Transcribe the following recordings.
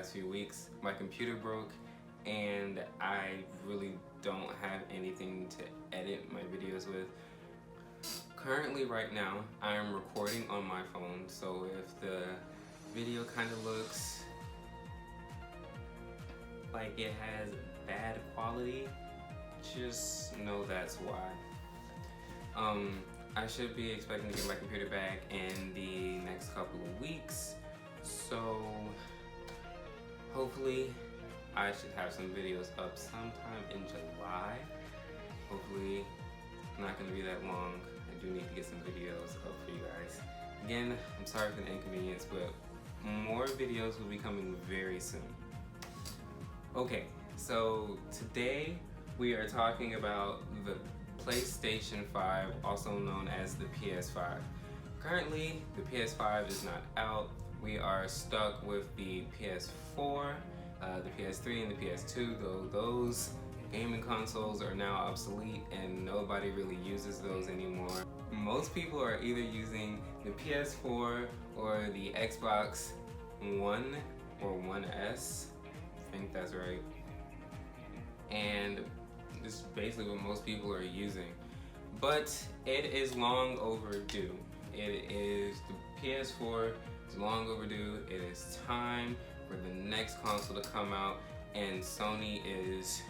past few weeks. My computer broke and I really don't have anything to edit my videos with. Currently right now I am recording on my phone, so if the video kind of looks like it has bad quality, just know that's why. I should be expecting to get my computer back in the next couple of weeks, so hopefully I should have some videos up sometime in July. Hopefully not going to be that long. I do need to get some videos up for you guys. Again, I'm sorry for the inconvenience, but more videos will be coming very soon. Okay, so today we are talking about the PlayStation 5, also known as the PS5. Currently, the PS5 is not out. We are stuck with the PS4, the PS3, and the PS2, though those gaming consoles are now obsolete and nobody really uses those anymore. Most people are either using the PS4 or the Xbox One or One S. I think that's right. And this is basically what most people are using. But it is long overdue. The PS4 is long overdue. It is time for the next console to come out, and Sony is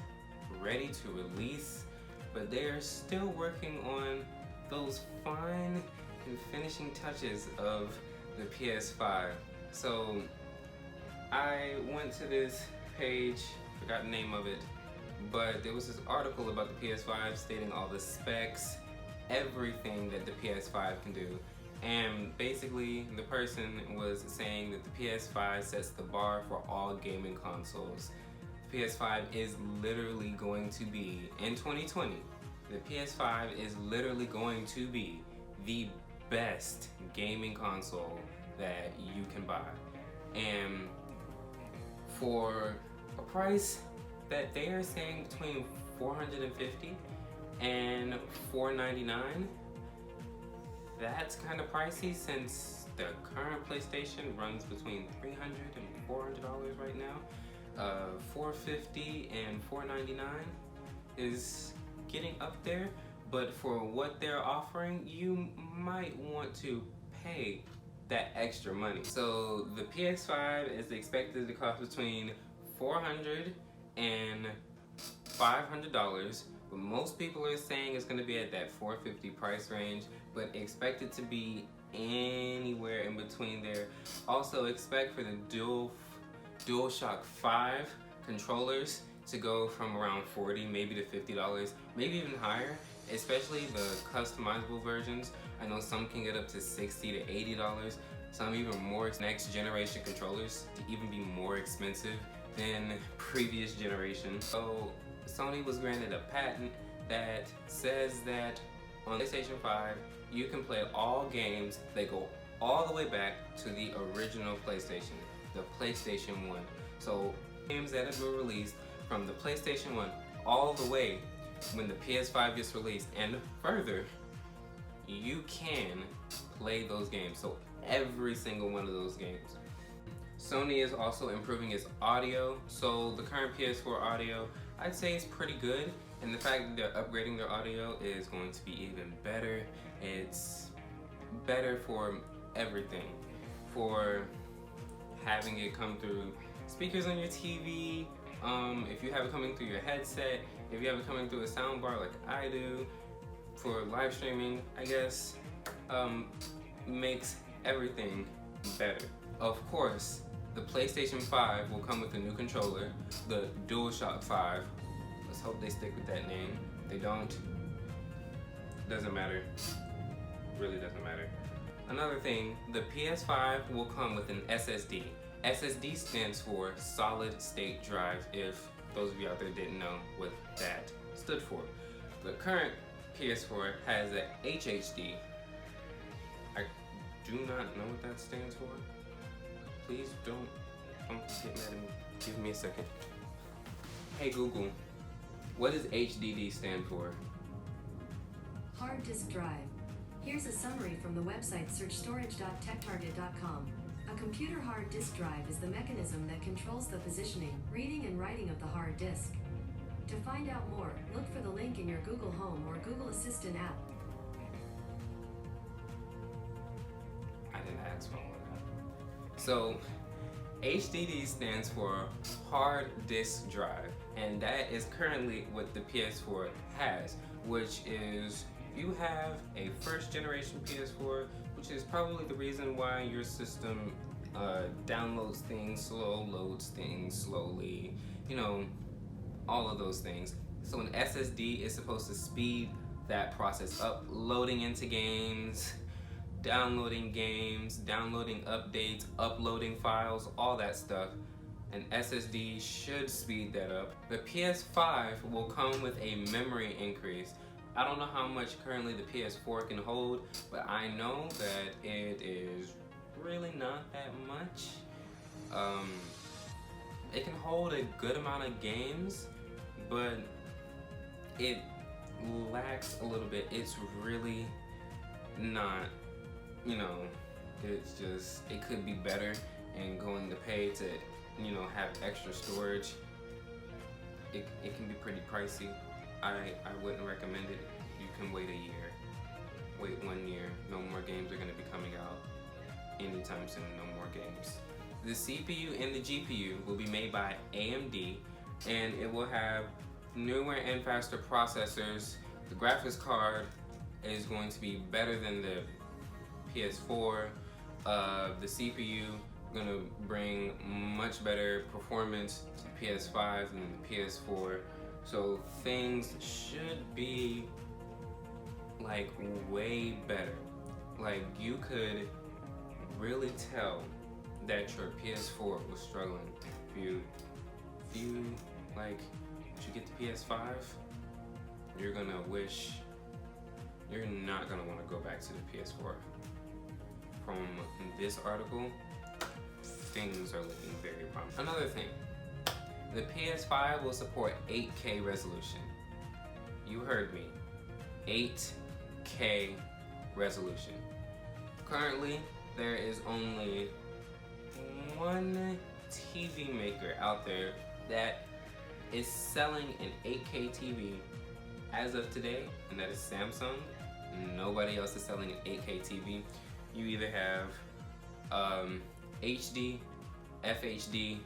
ready to release, but they are still working on those fine and finishing touches of the PS5. So I went to this page, forgot the name of it, but there was this article about the PS5 stating all the specs, everything that the PS5 can do. And basically the person was saying that the PS5 sets the bar for all gaming consoles. The PS5 is literally going to be, in 2020, the PS5 is literally going to be the best gaming console that you can buy. And for a price that they are saying between $450 and $499, that's kind of pricey since the current PlayStation runs between $300 and $400 right now. $450 and $499 is getting up there, but for what they're offering, you might want to pay that extra money. So the PS5 is expected to cost between $400 and $500, but most people are saying it's going to be at that $450 price range, but expect it to be anywhere in between there. Also expect for the DualShock 5 controllers to go from around $40 maybe to $50, maybe even higher, especially the customizable versions. I know some can get up to $60 to $80, some even more. Next generation controllers to even be more expensive than previous generation. So Sony was granted a patent that says that on PlayStation 5 you can play all games that go all the way back to the original PlayStation, the PlayStation 1. So games that have been released from the PlayStation 1 all the way when the PS5 gets released and further, you can play those games. So every single one of those games. Sony is also improving its audio. So the current PS4 audio, I'd say it's pretty good. And the fact that they're upgrading their audio is going to be even better. It's better for everything. For having it come through speakers on your TV, if you have it coming through your headset, if you have it coming through a soundbar like I do, for live streaming, I guess, makes everything better. Of course, the PlayStation 5 will come with a new controller, the DualShock 5. Let's hope they stick with that name. If they don't, doesn't matter. Really doesn't matter. Another thing, the PS5 will come with an SSD. SSD stands for solid state drive, if those of you out there didn't know what that stood for. The current PS4 has a HHD. I do not know what that stands for. Please don't get mad at me. Give me a second. Hey Google, what does HDD stand for? Hard disk drive. Here's a summary from the website searchstorage.techtarget.com. A computer hard disk drive is the mechanism that controls the positioning, reading, and writing of the hard disk. To find out more, look for the link in your Google Home or Google Assistant app. I didn't ask for all of that. So, HDD stands for hard disk drive, and that is currently what the PS4 has, which is you have a first generation PS4, which is probably the reason why your system downloads things slow, loads things slowly, you know, all of those things. So an SSD is supposed to speed that process up, loading into games, downloading updates, uploading files, all that stuff. An SSD should speed that up. The PS5 will come with a memory increase. I don't know how much currently the PS4 can hold, but I know that it is really not that much. It can hold a good amount of games, but it lacks a little bit. It's really not, you know, it's just, it could be better, and going to pay to, you know, have extra storage, it can be pretty pricey. I wouldn't recommend it. You can wait a year, wait 1 year. No more games are gonna be coming out anytime soon, no more games. The CPU and the GPU will be made by AMD, and it will have newer and faster processors. The graphics card is going to be better than the PS4. The CPU gonna bring much better performance to the PS5 than the PS4. So things should be like way better. Like you could really tell that your PS4 was struggling. If you like, if you get the PS5, you're gonna wish, you're not gonna want to go back to the PS4. From this article, things are looking very promising. Another thing, the PS5 will support 8K resolution. You heard me, 8K resolution. Currently, there is only one TV maker out there that is selling an 8K TV as of today, and that is Samsung. Nobody else is selling an 8K TV. You either have HD, FHD,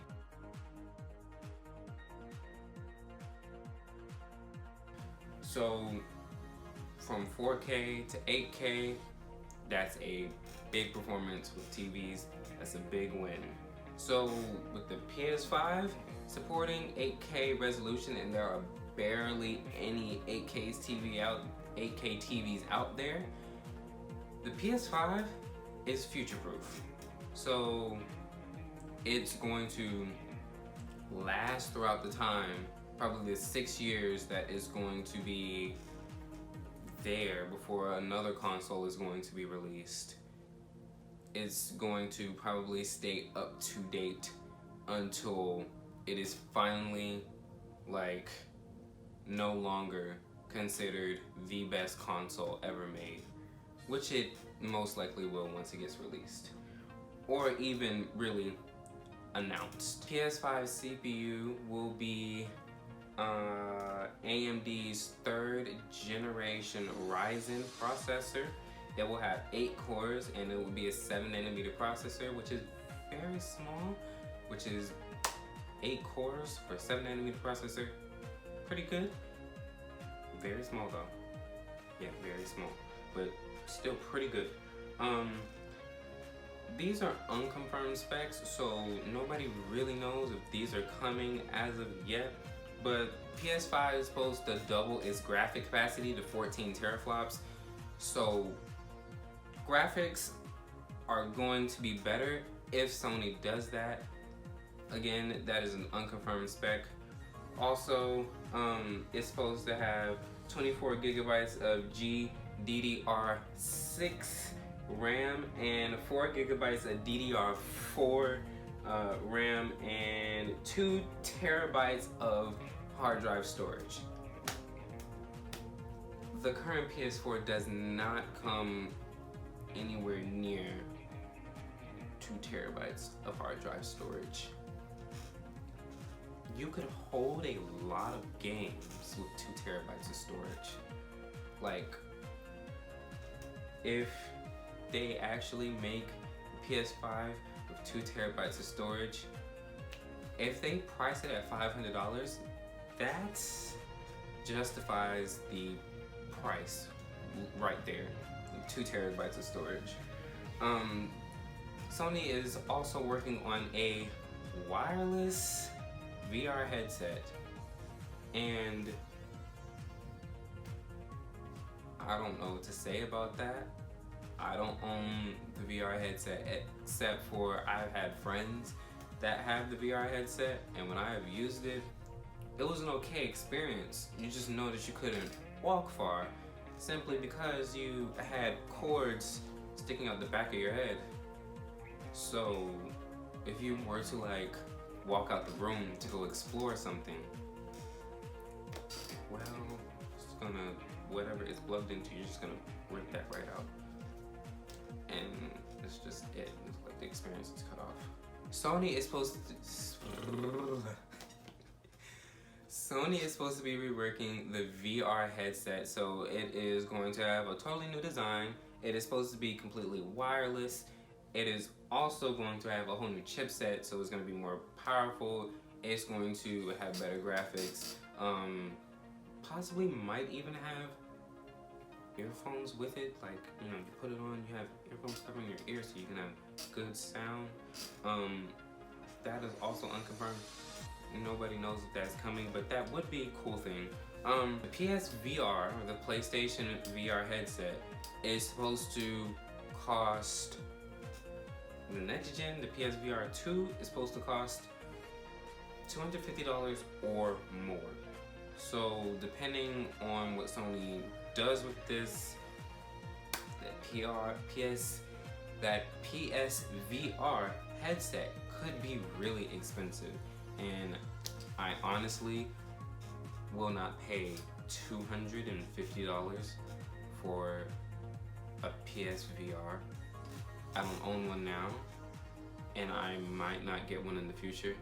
so from 4K to 8K, that's a big performance with TVs. That's a big win. So with the PS5 supporting 8K resolution, and there are barely any 8K TVs out there, the PS5 is future-proof. So it's going to last throughout the time, probably the 6 years that is going to be there before another console is going to be released. It's going to probably stay up to date until it is finally like no longer considered the best console ever made, which it most likely will once it gets released, or even really announced. PS5 CPU will be AMD's 3rd generation Ryzen processor. It will have 8 cores, and it will be a 7nm processor, which is very small, which is 8 cores for a 7nm processor. Pretty good. Very small though. Yeah, very small, but still pretty good. These are unconfirmed specs, so nobody really knows if these are coming as of yet, but PS5 is supposed to double its graphic capacity to 14 teraflops, so graphics are going to be better if Sony does that. Again, that is an unconfirmed spec. Also, it's supposed to have 24 gigabytes of GDDR6 RAM and 4 gigabytes of DDR4 RAM and 2 terabytes of hard drive storage. The current PS4 does not come anywhere near 2 terabytes of hard drive storage. You could hold a lot of games with 2 terabytes of storage. Like, if they actually make the PS5 with 2 terabytes of storage, if they price it at $500, that justifies the price right there. 2 terabytes of storage. Sony is also working on a wireless VR headset, and I don't know what to say about that. I don't own the VR headset, except for I've had friends that have the VR headset, and when I have used it, it was an okay experience. You just know that you couldn't walk far simply because you had cords sticking out the back of your head. So if you were to like walk out the room to go explore something, well, it's gonna, whatever it's plugged into, you're just gonna rip that right out. And that's just it. It's like the experience is cut off. Sony is supposed to be reworking the VR headset, so it is going to have a totally new design. It is supposed to be completely wireless. It is also going to have a whole new chipset, so it's going to be more powerful. It's going to have better graphics. Possibly might even have earphones with it. Like, you know, you put it on, you have earphones covering your ears so you can have good sound. That is also unconfirmed. Nobody knows if that's coming, but that would be a cool thing. The PSVR, or the PlayStation VR headset, is supposed to cost, the next gen, the PSVR 2, is supposed to cost $250 or more. So depending on what Sony does with this, that PSVR headset could be really expensive, and I honestly will not pay $250 for a PSVR. I don't own one now, and I might not get one in the future.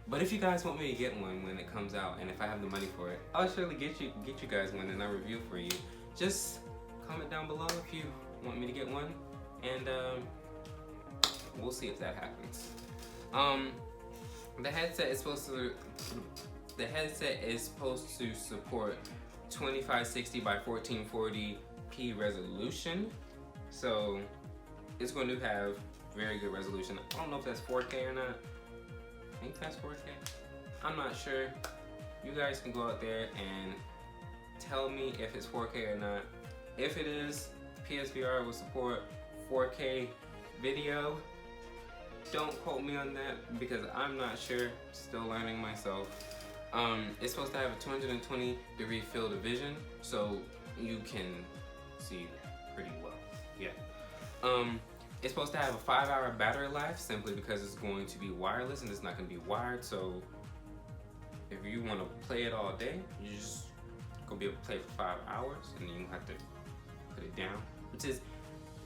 But if you guys want me to get one when it comes out, and if I have the money for it, I'll surely get you guys one, and I'll review for you. Just comment down below if you want me to get one, and we'll see if that happens. The headset is supposed to support 2560 by 1440p resolution, so it's going to have very good resolution. I don't know if that's 4K or not. I think that's 4K. I'm not sure. You guys can go out there and tell me if it's 4K or not. If it is, PSVR will support 4K video. Don't quote me on that because I'm not sure. Still learning myself. It's supposed to have a 220-degree field of vision, so you can see pretty well. Yeah. It's supposed to have a 5-hour battery life simply because it's going to be wireless and it's not going to be wired. So if you want to play it all day, you just gonna be able to play it for 5 hours, and then you have to put it down, which is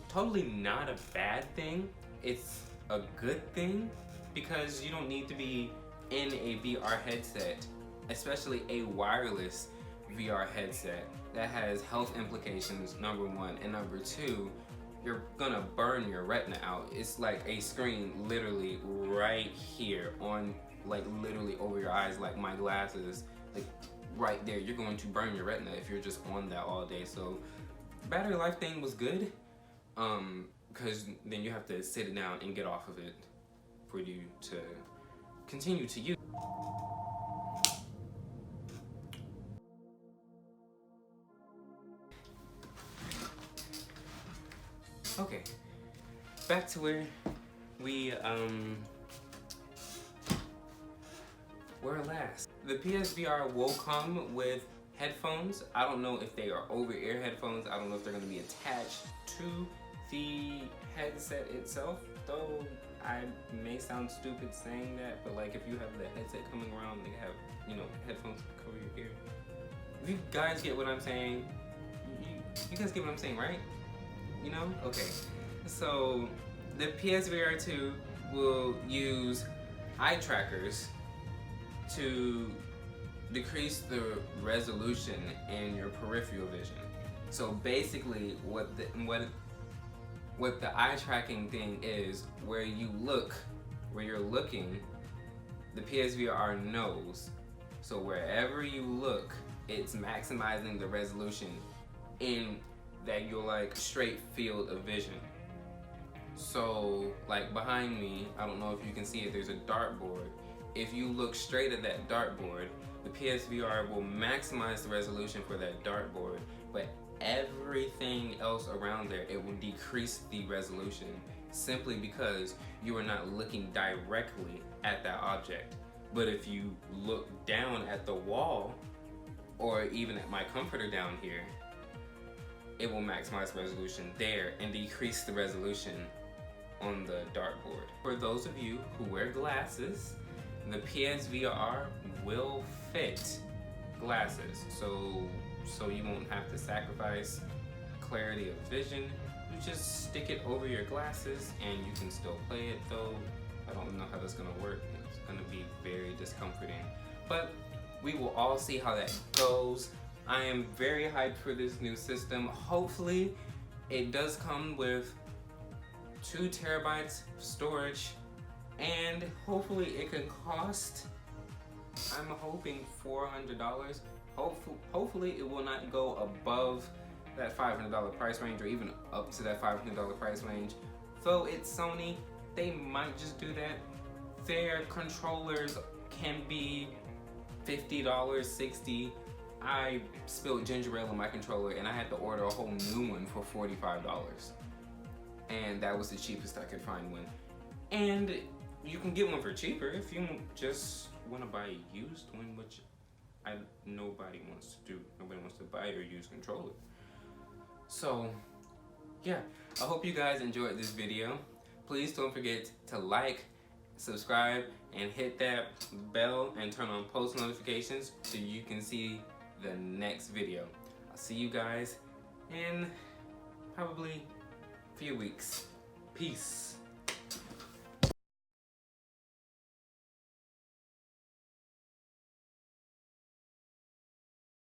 totally not a bad thing. It's a good thing because you don't need to be in a VR headset, especially a wireless VR headset that has health implications, number one, and number two, you're gonna burn your retina out. It's like a screen literally right here on, like literally over your eyes, like my glasses, like right there. You're going to burn your retina if you're just on that all day. So battery life thing was good, because then you have to sit it down and get off of it for you to continue to use. Okay, back to where we were last. The PSVR will come with headphones. I don't know if they are over-ear headphones. I don't know if they're going to be attached to the headset itself, though I may sound stupid saying that, but like if you have the headset coming around, they have, you know, headphones to cover your ear. If you guys get what I'm saying, you guys get what I'm saying, right? You know? Okay. So the PSVR 2 will use eye trackers to decrease the resolution in your peripheral vision. So basically what the eye tracking thing is, where you're looking, the PSVR knows. So wherever you look, it's maximizing the resolution in that your like straight field of vision. So like behind me, I don't know if you can see it, there's a dartboard. If you look straight at that dartboard, the PSVR will maximize the resolution for that dartboard, but everything else around there, it will decrease the resolution simply because you are not looking directly at that object. But if you look down at the wall, or even at my comforter down here, it will maximize resolution there and decrease the resolution on the dartboard. For those of you who wear glasses, the PSVR will fit glasses, so you won't have to sacrifice clarity of vision. You just stick it over your glasses and you can still play it, though I don't know how that's gonna work. It's gonna be very discomforting, but we will all see how that goes. I am very hyped for this new system. Hopefully it does come with 2 terabytes of storage, and hopefully it can cost, I'm hoping $400. Hopefully it will not go above that $500 price range, or even up to that $500 price range. Though it's Sony, they might just do that. Their controllers can be $50, $60. I spilled ginger ale in my controller and I had to order a whole new one for $45. And that was the cheapest I could find one. And you can get one for cheaper if you just want to buy a used one, which nobody wants to do. Nobody wants to buy or use controller. So yeah, I hope you guys enjoyed this video. Please don't forget to like, subscribe, and hit that bell and turn on post notifications so you can see the next video. I'll see you guys in probably a few weeks. Peace.